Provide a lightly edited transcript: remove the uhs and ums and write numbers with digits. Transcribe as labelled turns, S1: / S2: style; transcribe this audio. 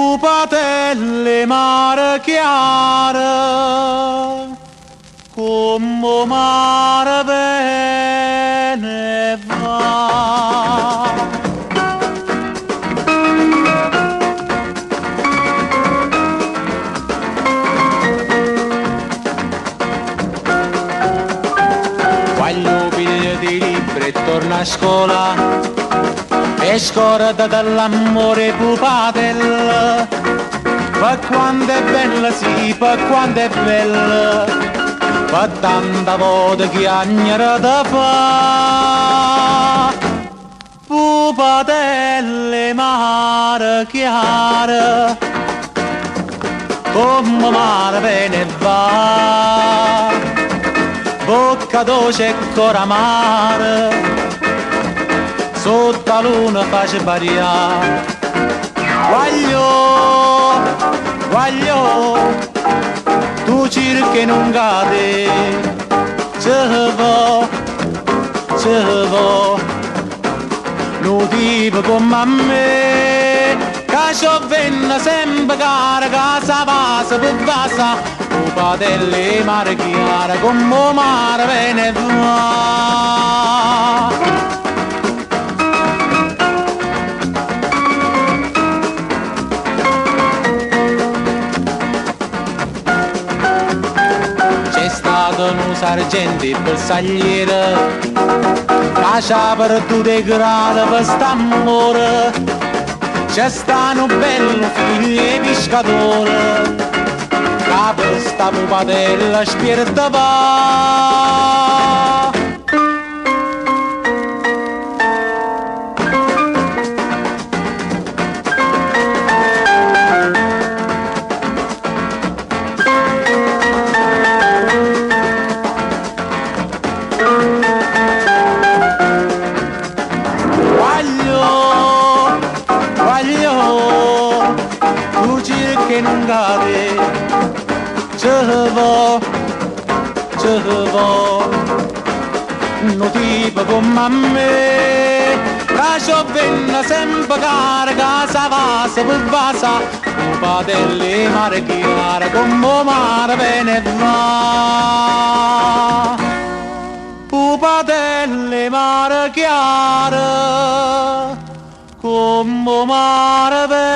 S1: Pupatelle mare chiara, come mare bene va. Voglio pigliare i libri e torna a scuola e scorda dall'amore pupatella, per quanto è bella, sì, per quanto è bella, per tanta volta chiagnere da fa. Pupatelle mare chiara, come mare bene va, bocca dolce e cora mare, sotto la luna face variare. Voglio, tu cerchi non cade, ce vo, non tipo come a me, che ciò venne sempre cara, casa passa per vasa, pupatelle mare chiara, come mare bene va. Un sargenti bersagliere, caccia per tutte grade per st'amore, c'è stanno bello figli e pescatori, che per sta pupatella spirita va. Tu cerchi non cade, ce vo, non tipo come a me, lascio venne sempre cara, casa vasa per vasa, pupatelle mare chiara, come mare bene va. Pupatelle mare chiara, come mare bene